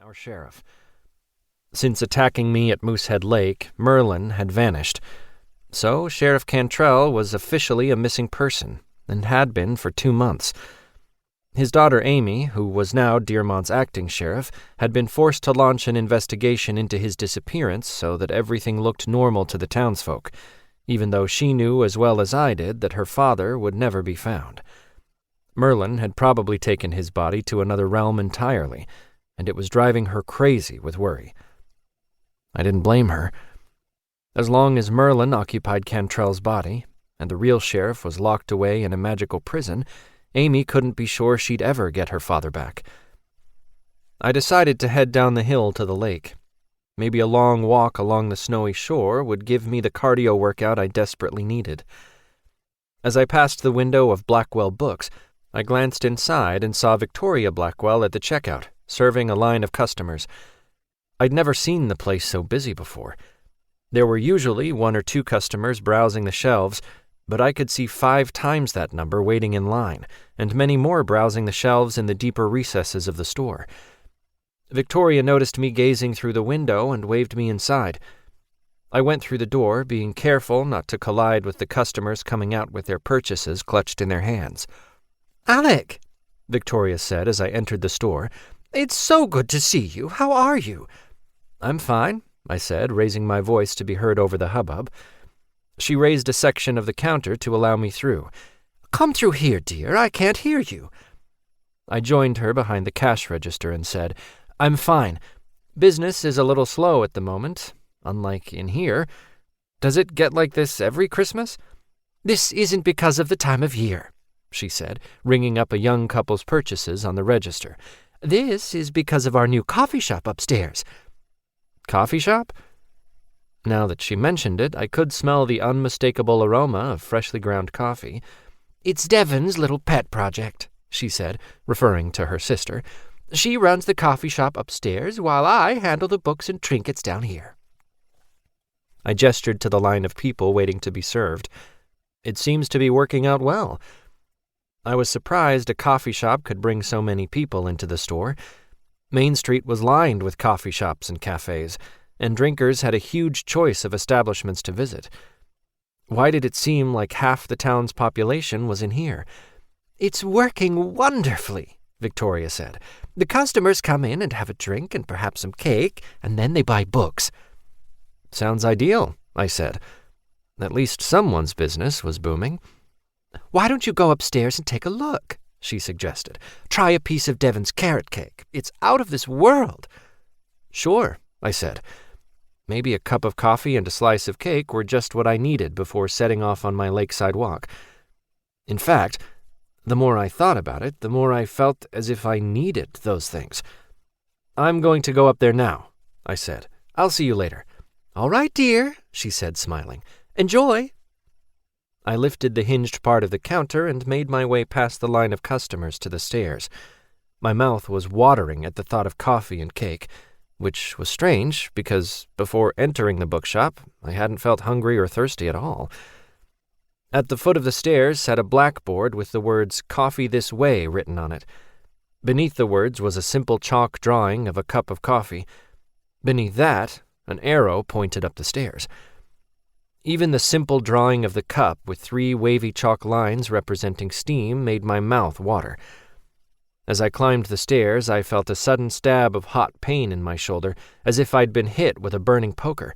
our sheriff. Since attacking me at Moosehead Lake, Merlin had vanished. So Sheriff Cantrell was officially a missing person, and had been for 2 months. His daughter Amy, who was now Dearmont's acting sheriff, had been forced to launch an investigation into his disappearance so that everything looked normal to the townsfolk, even though she knew as well as I did that her father would never be found. Merlin had probably taken his body to another realm entirely, and it was driving her crazy with worry. I didn't blame her. As long as Merlin occupied Cantrell's body, and the real sheriff was locked away in a magical prison, Amy couldn't be sure she'd ever get her father back. I decided to head down the hill to the lake. Maybe a long walk along the snowy shore would give me the cardio workout I desperately needed. As I passed the window of Blackwell Books, I glanced inside and saw Victoria Blackwell at the checkout, serving a line of customers. I'd never seen the place so busy before. There were usually 1 or 2 customers browsing the shelves, but I could see 5 times that number waiting in line, and many more browsing the shelves in the deeper recesses of the store. Victoria noticed me gazing through the window and waved me inside. I went through the door, being careful not to collide with the customers coming out with their purchases clutched in their hands. "Alec," Victoria said as I entered the store. "It's so good to see you. How are you?" "I'm fine," I said, raising my voice to be heard over the hubbub. She raised a section of the counter to allow me through. "Come through here, dear. I can't hear you." I joined her behind the cash register and said, "I'm fine. Business is a little slow at the moment, unlike in here. Does it get like this every Christmas?" "This isn't because of the time of year," she said, ringing up a young couple's purchases on the register. "This is because of our new coffee shop upstairs." "Coffee shop?" Now that she mentioned it, I could smell the unmistakable aroma of freshly ground coffee. "It's Devon's little pet project," she said, referring to her sister. "She runs the coffee shop upstairs, while I handle the books and trinkets down here." I gestured to the line of people waiting to be served. It seems to be working out well. I was surprised a coffee shop could bring so many people into the store. Main Street was lined with coffee shops and cafes, and drinkers had a huge choice of establishments to visit. Why did it seem like half the town's population was in here? "It's working wonderfully," Victoria said. "The customers come in and have a drink and perhaps some cake, and then they buy books." "Sounds ideal," I said. At least someone's business was booming. "Why don't you go upstairs and take a look?" she suggested. "Try a piece of Devon's carrot cake. It's out of this world." "Sure," I said. Maybe a cup of coffee and a slice of cake were just what I needed before setting off on my lakeside walk. In fact, the more I thought about it, the more I felt as if I needed those things. "I'm going to go up there now," I said. "I'll see you later." "All right, dear," she said, smiling. "Enjoy." I lifted the hinged part of the counter and made my way past the line of customers to the stairs. My mouth was watering at the thought of coffee and cake, which was strange because before entering the bookshop, I hadn't felt hungry or thirsty at all. At the foot of the stairs sat a blackboard with the words "Coffee This Way" written on it. Beneath the words was a simple chalk drawing of a cup of coffee. Beneath that, an arrow pointed up the stairs. Even the simple drawing of the cup with 3 wavy chalk lines representing steam made my mouth water. As I climbed the stairs, I felt a sudden stab of hot pain in my shoulder, as if I'd been hit with a burning poker.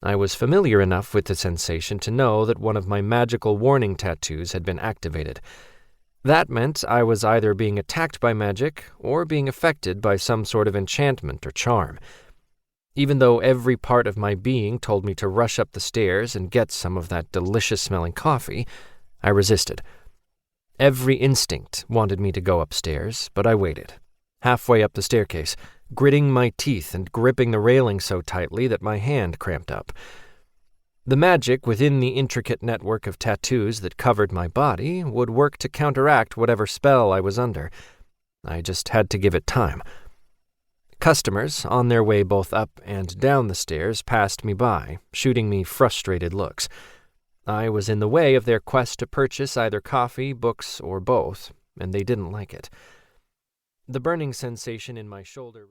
I was familiar enough with the sensation to know that one of my magical warning tattoos had been activated. That meant I was either being attacked by magic or being affected by some sort of enchantment or charm. Even though every part of my being told me to rush up the stairs and get some of that delicious-smelling coffee, I resisted. Every instinct wanted me to go upstairs, but I waited, halfway up the staircase, gritting my teeth and gripping the railing so tightly that my hand cramped up. The magic within the intricate network of tattoos that covered my body would work to counteract whatever spell I was under. I just had to give it time. Customers, on their way both up and down the stairs, passed me by, shooting me frustrated looks. I was in the way of their quest to purchase either coffee, books, or both, and they didn't like it. The burning sensation in my shoulder...